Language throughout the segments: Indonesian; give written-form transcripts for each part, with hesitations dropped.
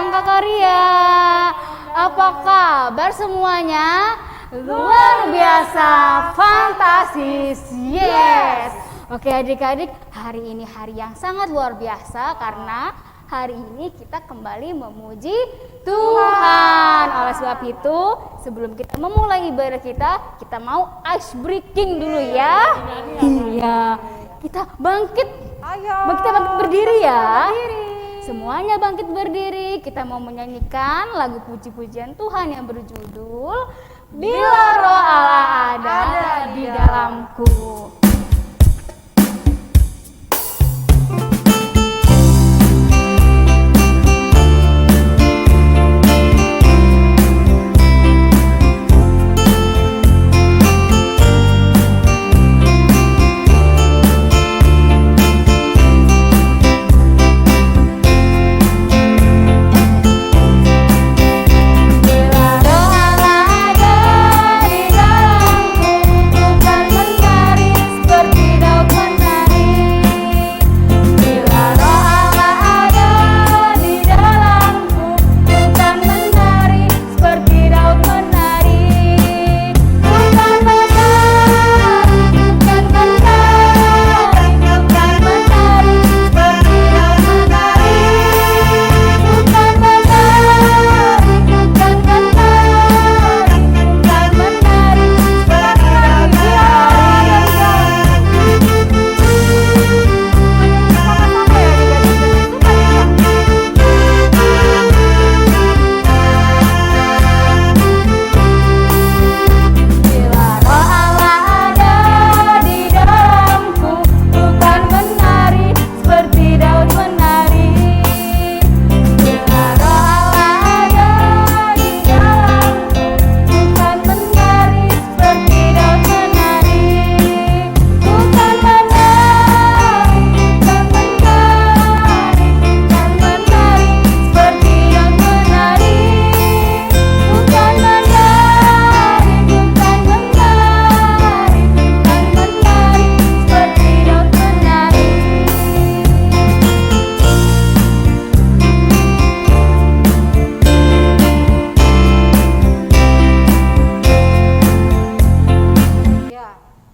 Bang Kakak Ria. Apa kabar semuanya? Luar biasa, fantastis, yes. Oke adik-adik, hari ini hari yang sangat luar biasa karena hari ini kita kembali memuji Tuhan. Oleh sebab itu, sebelum kita memulai ibadah kita mau ice breaking dulu ya. Iya, kita bangkit. Ayo. Kita bangkit berdiri ya. Semuanya bangkit berdiri. Kita mau menyanyikan lagu puji-pujian Tuhan yang berjudul Bila Roh Allah ada di dalamku.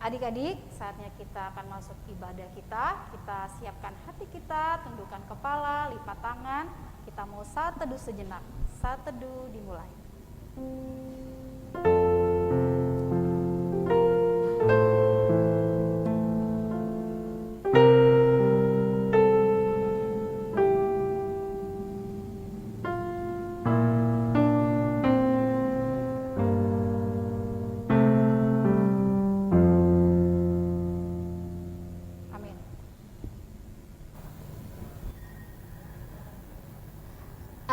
Adik-adik, saatnya kita akan masuk ibadah kita. Kita siapkan hati kita, tundukkan kepala, lipat tangan. Kita mau saat teduh sejenak. Saat teduh dimulai.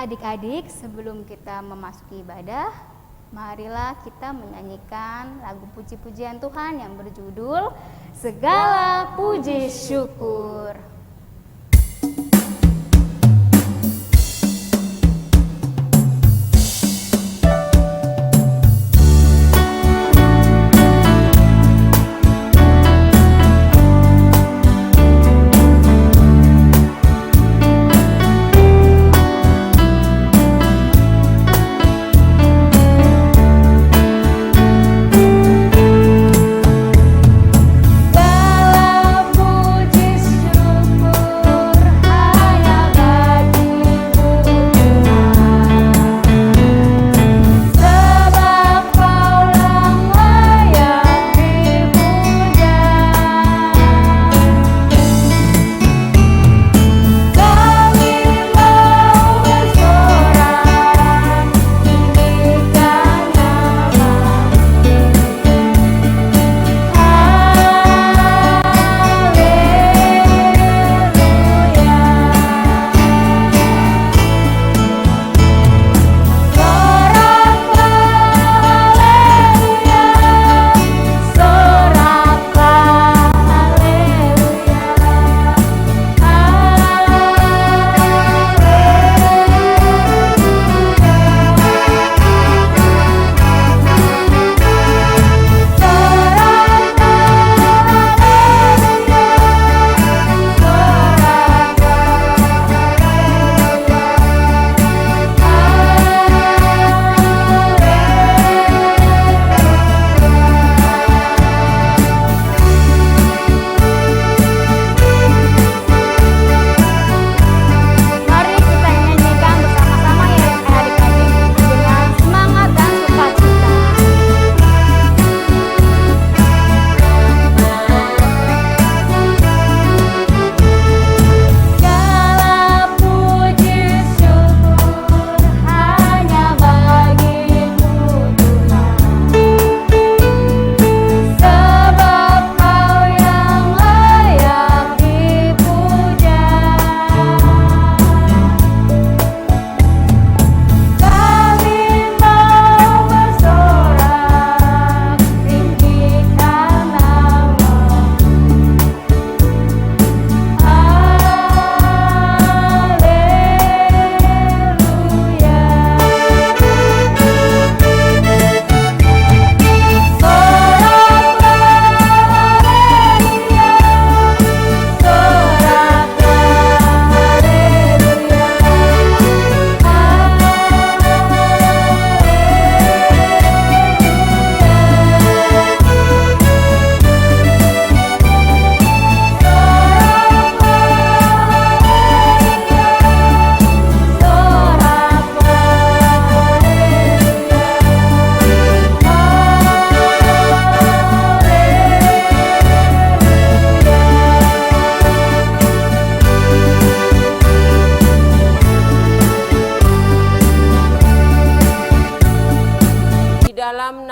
Adik-adik, sebelum kita memasuki ibadah, marilah kita menyanyikan lagu puji-pujian Tuhan yang berjudul Segala Puji Syukur. Segala puji syukur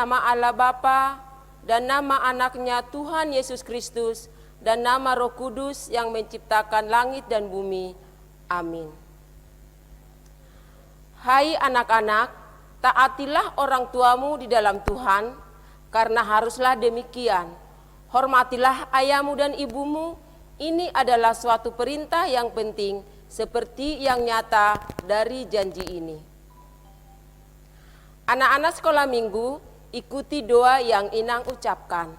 nama Allah Bapa dan nama anaknya Tuhan Yesus Kristus dan nama Roh Kudus yang menciptakan langit dan bumi. Amin. Hai anak-anak, taatilah orang tuamu di dalam Tuhan, karena haruslah demikian. Hormatilah ayahmu dan ibumu, ini adalah suatu perintah yang penting, seperti yang nyata dari janji ini. Anak-anak sekolah minggu, ikuti doa yang Inang ucapkan.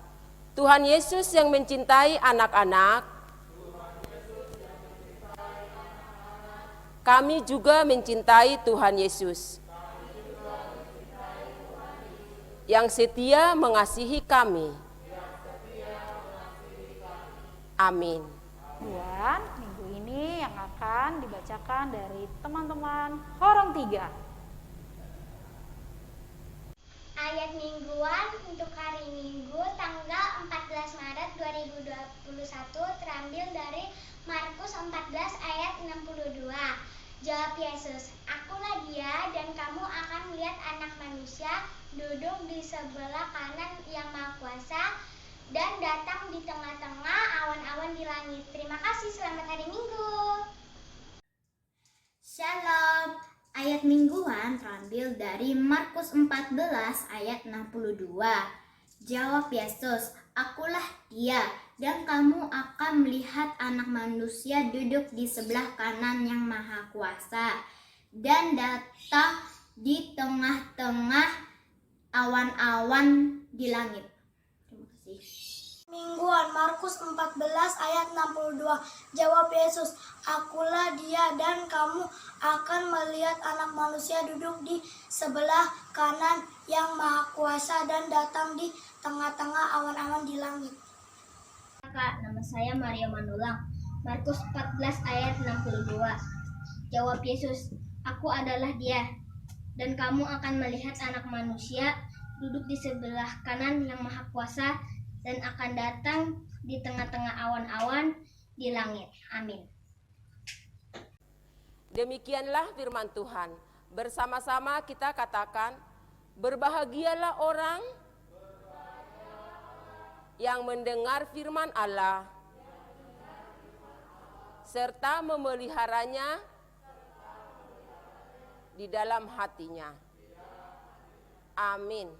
Tuhan Yesus yang mencintai anak-anak, kami juga mencintai Tuhan Yesus, yang setia mengasihi kami. Amin. Dan minggu ini yang akan dibacakan dari teman-teman Horong 3. Ayat mingguan untuk hari Minggu tanggal 14 Maret 2021 terambil dari Markus 14 ayat 62. Jawab Yesus, "Akulah Dia dan kamu akan melihat Anak Manusia duduk di sebelah kanan Yang Maha Kuasa dan datang di tengah-tengah awan-awan di langit." Terima kasih, selamat hari Minggu. Shalom. Ayat mingguan terambil dari Markus 14 ayat 62. Jawab Yesus, "Akulah Dia dan kamu akan melihat Anak Manusia duduk di sebelah kanan Yang Maha Kuasa dan datang di tengah-tengah awan-awan di langit." Terima kasih. Mingguan Markus 14 ayat 62. Jawab Yesus, "Akulah Dia dan kamu akan melihat Anak Manusia duduk di sebelah kanan Yang Maha Kuasa dan datang di tengah-tengah awan-awan di langit." Kak, nama saya Maria Manulang. Markus 14 ayat 62. Jawab Yesus, "Aku adalah Dia dan kamu akan melihat Anak Manusia duduk di sebelah kanan Yang Maha Kuasa dan akan datang di tengah-tengah awan-awan di langit." Amin. Demikianlah firman Tuhan. Bersama-sama kita katakan, berbahagialah orang yang mendengar firman Allah serta memeliharanya di dalam hatinya. Amin.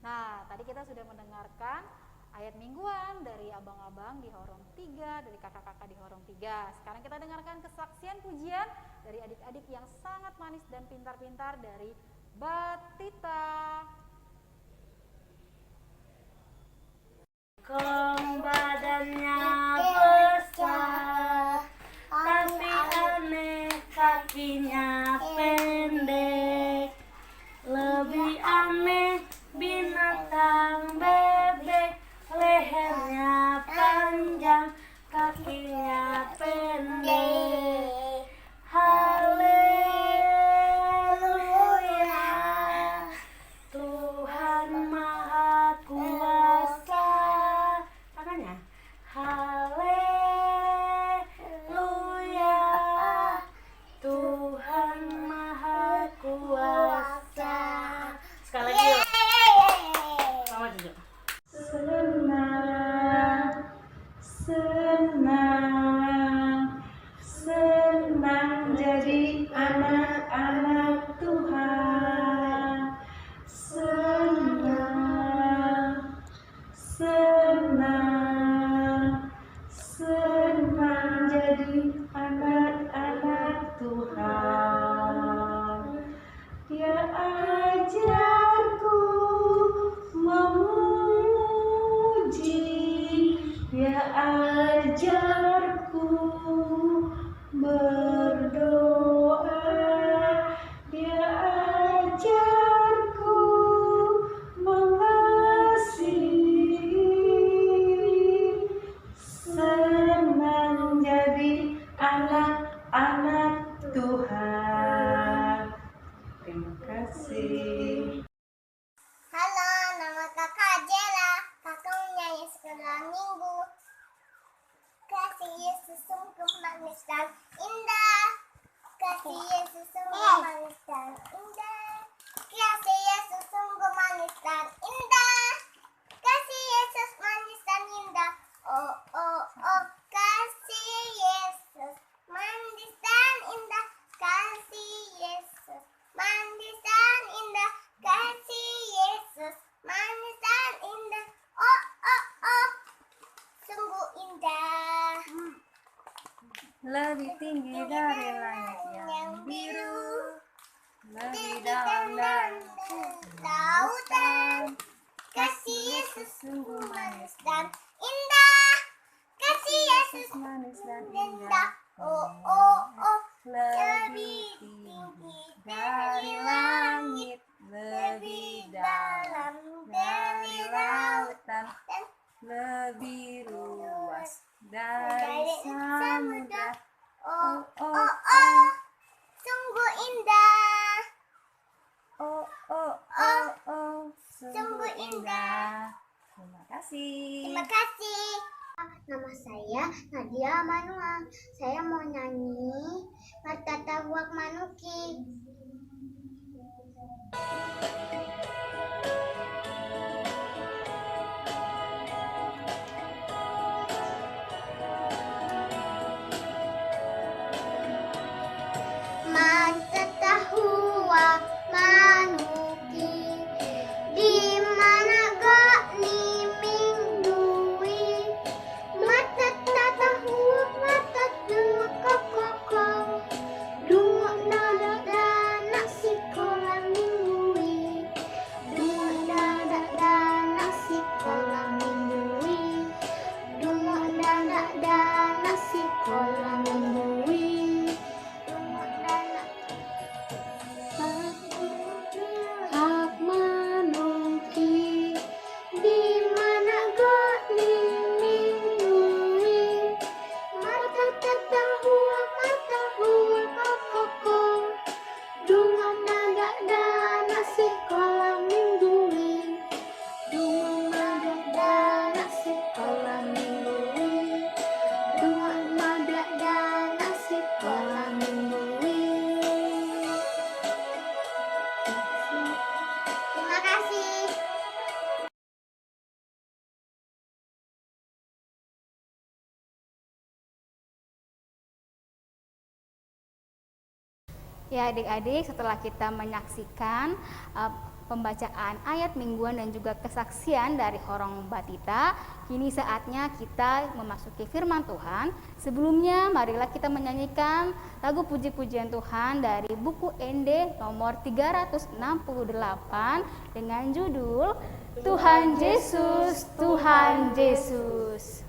Nah, tadi kita sudah mendengarkan ayat mingguan dari abang-abang di Horong 3, dari kakak-kakak di Horong 3. Sekarang kita dengarkan kesaksian pujian dari adik-adik yang sangat manis dan pintar-pintar dari Batita. Badannya besar, tapi aneh kakinya pendek. Lebih aneh binatang bebek, lehernya panjang, kakinya pendek. Haleluya, Tuhan Maha Kuasa. Tangannya. Haleluya, Tuhan Maha Kuasa. Sekali lagi yuk. Mama duduk. Senang, senang, senang jadi anak-anak Tuhan. Senang, senang, senang jadi anak-anak Tuhan. Dia ajarku memuji, Dia ajarku berdoa, Dia ajarku mengasihi. Senang jadi anak-anak Tuhan. Terima kasih. Halo, nama kakak Jela. Kakak menyanyi sekolah minggu. Kasih Yesus sungguh manis dan indah. Kasih Yesus sungguh manis dan indah. Kasih Yesus sungguh manis dan indah. Kasih Yesus manis dan indah. Oh, oh, oh. Kasih Yesus manis dan indah. Kasih Yesus manis dan indah. Kasih Yesus manis dan indah. Oh, oh, oh. Sungguh indah. Lebih tinggi dari langit yang biru, lebih dalam dari lautan. Kasih Yesus sungguh manis dan indah. Kasih Yesus manis dan indah. Oh, oh, oh. lebih tinggi dari langit, lebih dalam dari lautan, lebih luas dari samudra. Oh, oh, oh. Sungguh indah. Oh, oh, oh, oh, Sungguh indah. Terima kasih. Terima kasih. Nama saya Nadia Manuang. Saya mau nyanyi Martata Buak Manuki. Martata Buak Manuki, di mana gak ni mingdui. Matata tahu mata dua koko, dua nada nasi kolam minggui, dua nada nasi kolam minggui, dua nada nasi kolam minggui. Hak manuki, di mana gak ni mingui. Mata tahu koko, dua nada nasi kolam minggui, dua nada nasi kolam minggui, dua nada nasi kolam minggui. Terima kasih. Ya adik-adik, setelah kita menyaksikan pembacaan ayat mingguan dan juga kesaksian dari Horong Batita, kini saatnya kita memasuki firman Tuhan. Sebelumnya marilah kita menyanyikan lagu puji-pujian Tuhan dari buku ND nomor 368 dengan judul Tuhan Yesus, Tuhan Yesus. Tuhan Yesus, Tuhan Yesus,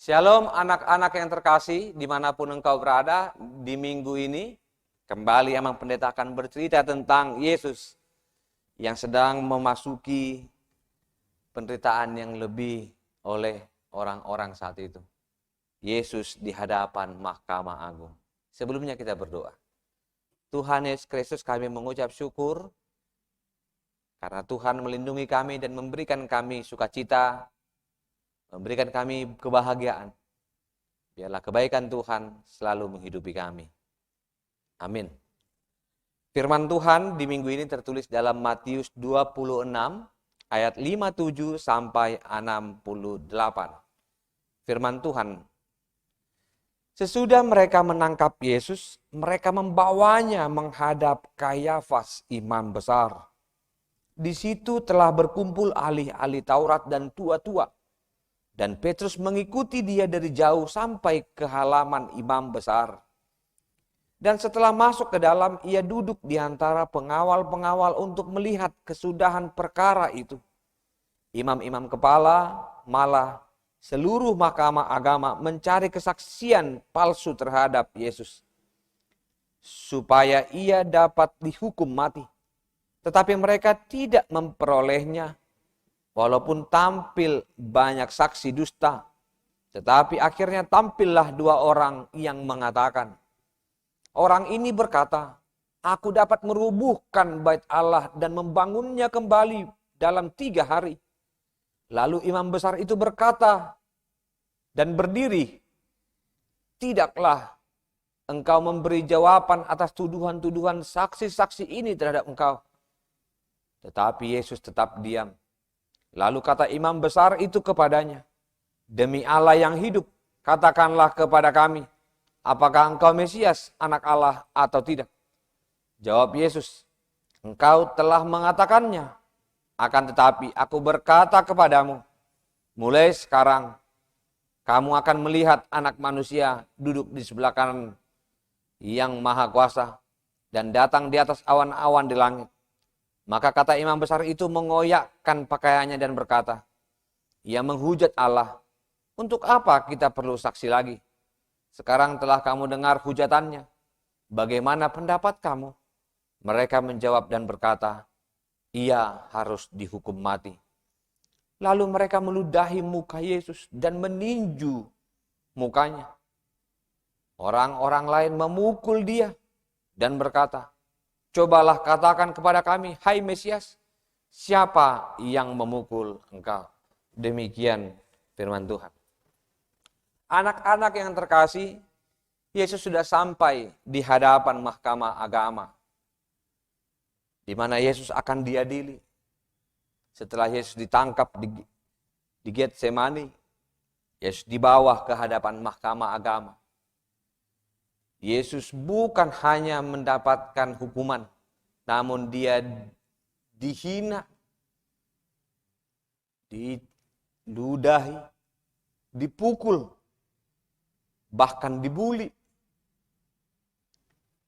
Shalom anak-anak yang terkasih, dimanapun engkau berada di minggu ini. Kembali Amang Pendeta akan bercerita tentang Yesus yang sedang memasuki penderitaan yang lebih oleh orang-orang saat itu. Yesus di hadapan Mahkamah Agung. Sebelumnya kita berdoa. Tuhan Yesus Kristus, kami mengucap syukur karena Tuhan melindungi kami dan memberikan kami sukacita, memberikan kami kebahagiaan. Biarlah kebaikan Tuhan selalu menghidupi kami. Amin. Firman Tuhan di minggu ini tertulis dalam Matius 26 ayat 57 sampai 68. Firman Tuhan. Sesudah mereka menangkap Yesus, mereka membawanya menghadap Kayafas, imam besar. Di situ telah berkumpul ahli-ahli Taurat dan tua-tua. Dan Petrus mengikuti dia dari jauh sampai ke halaman imam besar. Dan setelah masuk ke dalam, ia duduk di antara pengawal-pengawal untuk melihat kesudahan perkara itu. Imam-imam kepala, malah seluruh mahkamah agama mencari kesaksian palsu terhadap Yesus, supaya ia dapat dihukum mati. Tetapi mereka tidak memperolehnya. Walaupun tampil banyak saksi dusta, tetapi akhirnya tampillah dua orang yang mengatakan, orang ini berkata, aku dapat merubuhkan bait Allah dan membangunnya kembali dalam 3 hari. Lalu imam besar itu berkata dan berdiri, tidaklah engkau memberi jawaban atas tuduhan-tuduhan saksi-saksi ini terhadap engkau. Tetapi Yesus tetap diam. Lalu kata imam besar itu kepadanya, demi Allah yang hidup, katakanlah kepada kami, apakah engkau Mesias, anak Allah atau tidak? Jawab Yesus, engkau telah mengatakannya. Akan tetapi aku berkata kepadamu, mulai sekarang kamu akan melihat Anak Manusia duduk di sebelah kanan yang Maha Kuasa dan datang di atas awan-awan di langit. Maka kata imam besar itu mengoyakkan pakaiannya dan berkata, ia menghujat Allah. Untuk apa kita perlu saksi lagi? Sekarang telah kamu dengar hujatannya. Bagaimana pendapat kamu? Mereka menjawab dan berkata, ia harus dihukum mati. Lalu mereka meludahi muka Yesus dan meninju mukanya. Orang-orang lain memukul dia dan berkata, cobalah katakan kepada kami, hai Mesias, siapa yang memukul engkau? Demikian firman Tuhan. Anak-anak yang terkasih, Yesus sudah sampai di hadapan mahkamah agama, di mana Yesus akan diadili. Setelah Yesus ditangkap di Getsemani, Yesus dibawa ke hadapan mahkamah agama. Yesus bukan hanya mendapatkan hukuman, namun dia dihina, diludahi, dipukul, bahkan dibuli.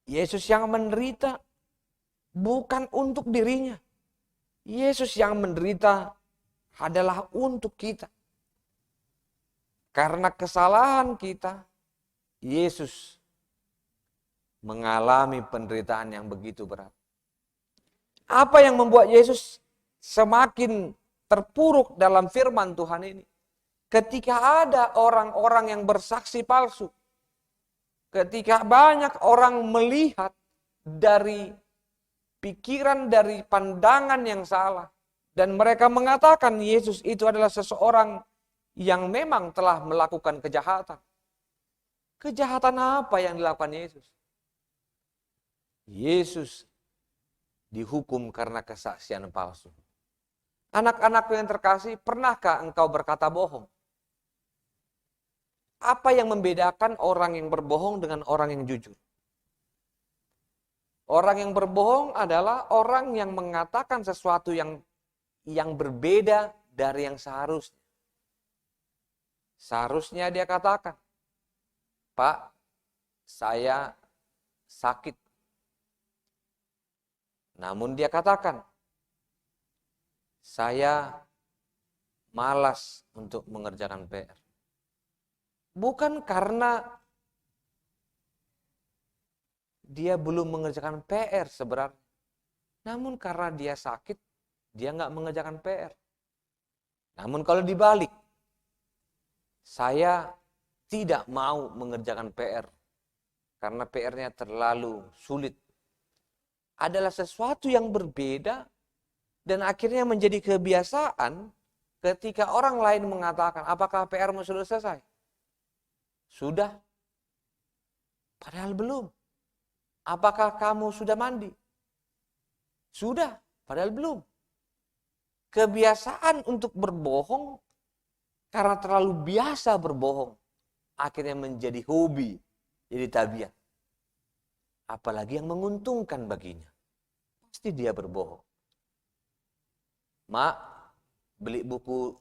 Yesus yang menderita bukan untuk dirinya. Yesus yang menderita adalah untuk kita. Karena kesalahan kita, Yesus mengalami penderitaan yang begitu berat. Apa yang membuat Yesus semakin terpuruk dalam firman Tuhan ini? Ketika ada orang-orang yang bersaksi palsu. Ketika banyak orang melihat dari pikiran, dari pandangan yang salah. Dan mereka mengatakan Yesus itu adalah seseorang yang memang telah melakukan kejahatan. Kejahatan apa yang dilakukan Yesus? Yesus dihukum karena kesaksian palsu. Anak-anakku yang terkasih, pernahkah engkau berkata bohong? Apa yang membedakan orang yang berbohong dengan orang yang jujur? Orang yang berbohong adalah orang yang mengatakan sesuatu yang berbeda dari yang seharusnya. Seharusnya dia katakan, Pak, saya sakit. Namun dia katakan, saya malas untuk mengerjakan PR. bukan karena dia belum mengerjakan PR sebenarnya. Namun karena dia sakit, dia nggak mengerjakan PR. Namun kalau dibalik, saya tidak mau mengerjakan PR karena PR-nya terlalu sulit. Adalah sesuatu yang berbeda dan akhirnya menjadi kebiasaan ketika orang lain mengatakan, apakah PR-mu sudah selesai? Sudah. Padahal belum. Apakah kamu sudah mandi? Sudah. Padahal belum. Kebiasaan untuk berbohong karena terlalu biasa berbohong akhirnya menjadi hobi, jadi tabiat. Apalagi yang menguntungkan baginya. Pasti dia berbohong. Mak, beli buku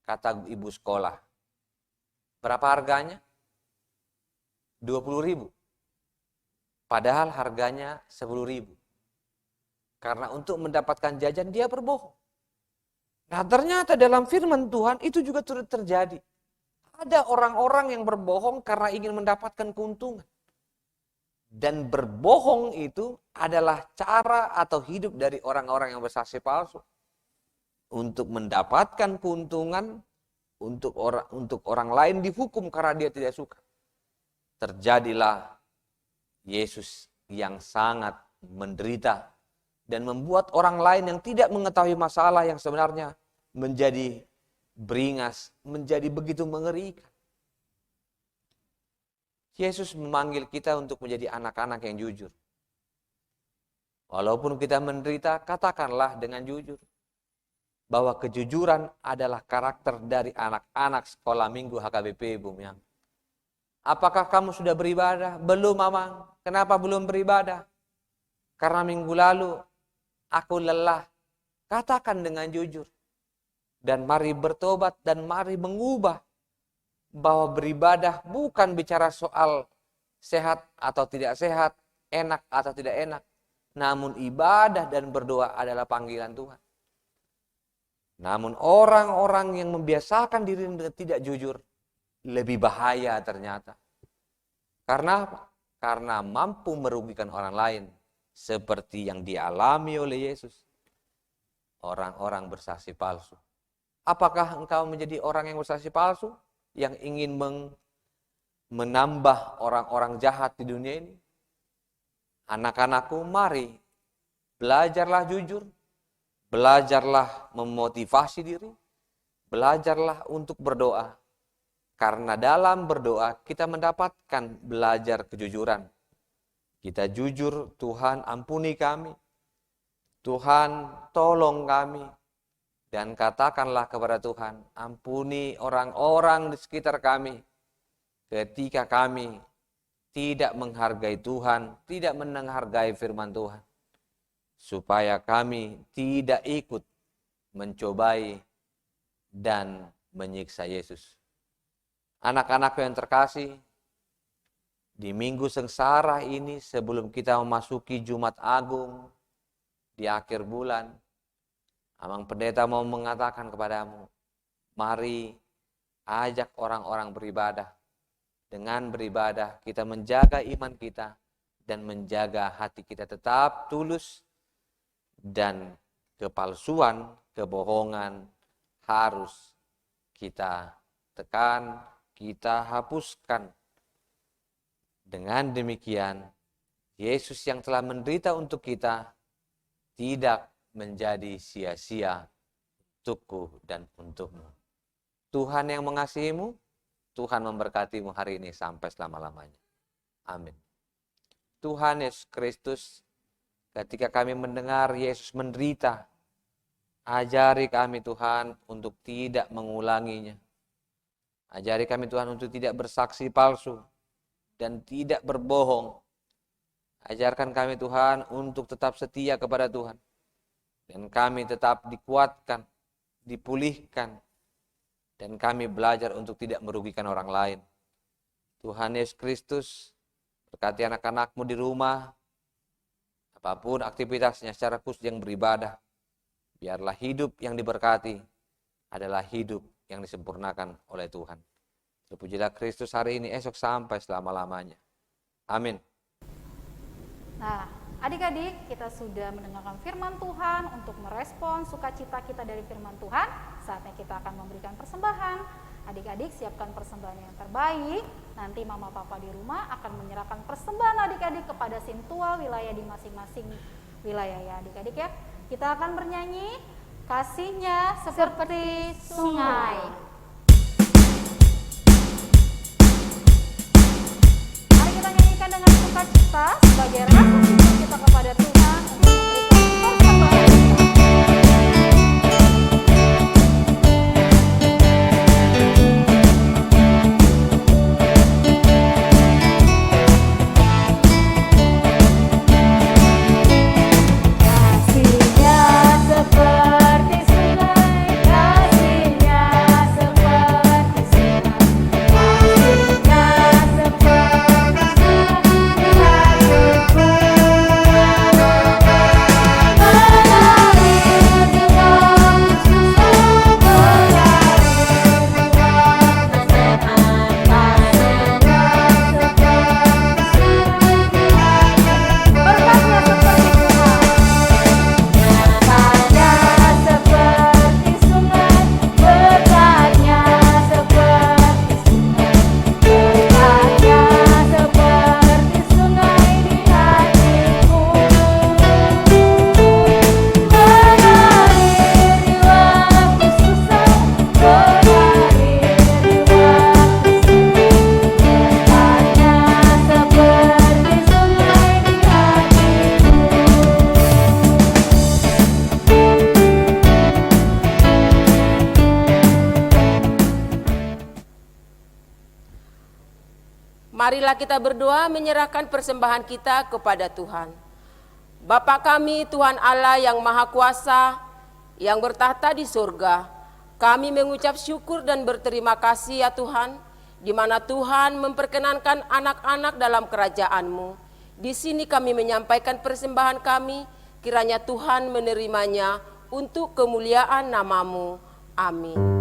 kata ibu sekolah. Berapa harganya? 20.000. Padahal harganya 10.000. Karena untuk mendapatkan jajan dia berbohong. Nah ternyata dalam firman Tuhan itu juga turut terjadi. Ada orang-orang yang berbohong karena ingin mendapatkan keuntungan. Dan berbohong itu adalah cara atau hidup dari orang-orang yang bersaksi palsu. Untuk mendapatkan keuntungan, untuk orang lain dihukum karena dia tidak suka. Terjadilah Yesus yang sangat menderita dan membuat orang lain yang tidak mengetahui masalah yang sebenarnya menjadi beringas, menjadi begitu mengerikan. Yesus memanggil kita untuk menjadi anak-anak yang jujur. Walaupun kita menderita, katakanlah dengan jujur bahwa kejujuran adalah karakter dari anak-anak sekolah minggu HKBP Bumiang. Apakah kamu sudah beribadah? Belum, Mamang. Kenapa belum beribadah? Karena minggu lalu aku lelah. Katakan dengan jujur. Dan mari bertobat dan mari mengubah. Bahwa beribadah bukan bicara soal sehat atau tidak sehat, enak atau tidak enak. Namun ibadah dan berdoa adalah panggilan Tuhan. Namun orang-orang yang membiasakan diri tidak jujur, lebih bahaya ternyata. Karena apa? Karena mampu merugikan orang lain. Seperti yang dialami oleh Yesus. Orang-orang bersaksi palsu. Apakah engkau menjadi orang yang bersaksi palsu? Yang ingin menambah orang-orang jahat di dunia ini? Anak-anakku, mari belajarlah jujur. Belajarlah memotivasi diri. Belajarlah untuk berdoa. Karena dalam berdoa kita mendapatkan belajar kejujuran. Kita jujur, Tuhan ampuni kami. Tuhan tolong kami. Dan katakanlah kepada Tuhan, ampuni orang-orang di sekitar kami. Ketika kami tidak menghargai Tuhan, tidak menghargai firman Tuhan. Supaya kami tidak ikut mencobai dan menyiksa Yesus. Anak-anakku yang terkasih, di minggu sengsara ini sebelum kita memasuki Jumat Agung di akhir bulan, Amang Pendeta mau mengatakan kepadamu, mari ajak orang-orang beribadah. Dengan beribadah kita menjaga iman kita dan menjaga hati kita tetap tulus dan kepalsuan, kebohongan harus kita tekan, kita hapuskan. Dengan demikian, Yesus yang telah menderita untuk kita tidak menjadi sia-sia untukku dan untukmu. Tuhan yang mengasihimu, Tuhan memberkatimu hari ini sampai selama-lamanya. Amin. Tuhan Yesus Kristus, ketika kami mendengar Yesus menderita, ajari kami Tuhan untuk tidak mengulanginya. Ajari kami Tuhan untuk tidak bersaksi palsu dan tidak berbohong. Ajarkan kami Tuhan untuk tetap setia kepada Tuhan. Dan kami tetap dikuatkan, dipulihkan. Dan kami belajar untuk tidak merugikan orang lain. Tuhan Yesus Kristus, berkati anak-anakmu di rumah. Apapun aktivitasnya secara khusus yang beribadah. Biarlah hidup yang diberkati adalah hidup yang disempurnakan oleh Tuhan. Terpujilah Kristus hari ini, esok sampai selama-lamanya. Amin. Nah, adik-adik, kita sudah mendengarkan firman Tuhan. Untuk merespon sukacita kita dari firman Tuhan, saatnya kita akan memberikan persembahan. Adik-adik siapkan persembahan yang terbaik. Nanti mama papa di rumah akan menyerahkan persembahan adik-adik kepada sintua wilayah di masing-masing wilayah ya adik-adik ya. Kita akan bernyanyi kasihnya seperti sungai. Mari kita nyanyikan dengan sukacita sebagai rasa syukur kita kepada Tuhan untuk memberikan persembahan kita. Marilah kita berdoa menyerahkan persembahan kita kepada Tuhan. Bapa kami, Tuhan Allah yang Maha Kuasa, yang bertahta di surga, kami mengucap syukur dan berterima kasih ya Tuhan, di mana Tuhan memperkenankan anak-anak dalam kerajaan-Mu. Di sini kami menyampaikan persembahan kami, kiranya Tuhan menerimanya untuk kemuliaan nama-Mu. Amin.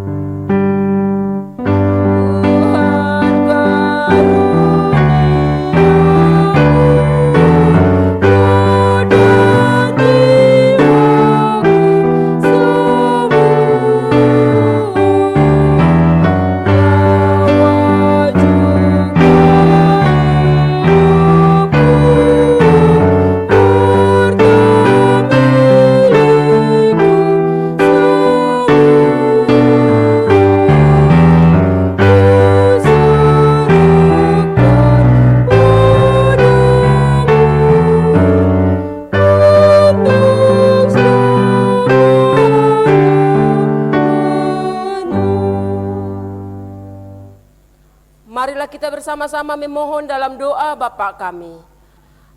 Marilah kita bersama-sama memohon dalam doa Bapa kami.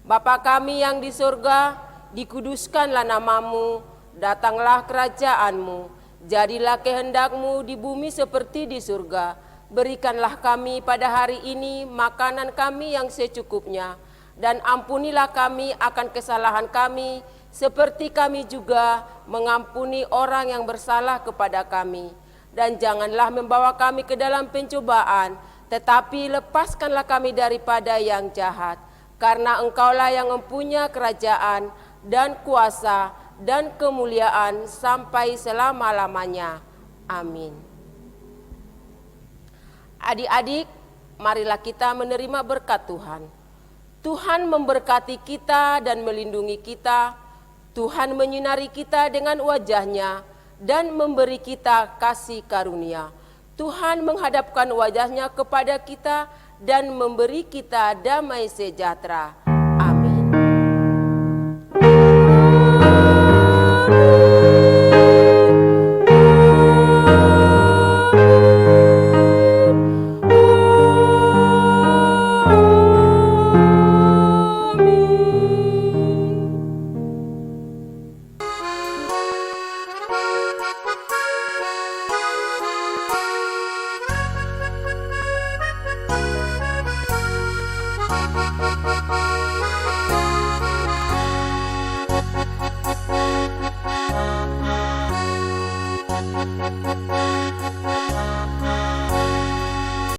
Bapa kami yang di surga, dikuduskanlah nama-Mu, datanglah kerajaan-Mu, jadilah kehendak-Mu di bumi seperti di surga. Berikanlah kami pada hari ini makanan kami yang secukupnya, dan ampunilah kami akan kesalahan kami, seperti kami juga mengampuni orang yang bersalah kepada kami. Dan janganlah membawa kami ke dalam pencobaan, tetapi lepaskanlah kami daripada yang jahat, karena Engkaulah yang mempunyai kerajaan dan kuasa dan kemuliaan sampai selama-lamanya. Amin. Adik-adik, marilah kita menerima berkat Tuhan. Tuhan memberkati kita dan melindungi kita. Tuhan menyinari kita dengan wajah-Nya dan memberi kita kasih karunia. Tuhan menghadapkan wajah-Nya kepada kita dan memberi kita damai sejahtera. Amin. Thank you.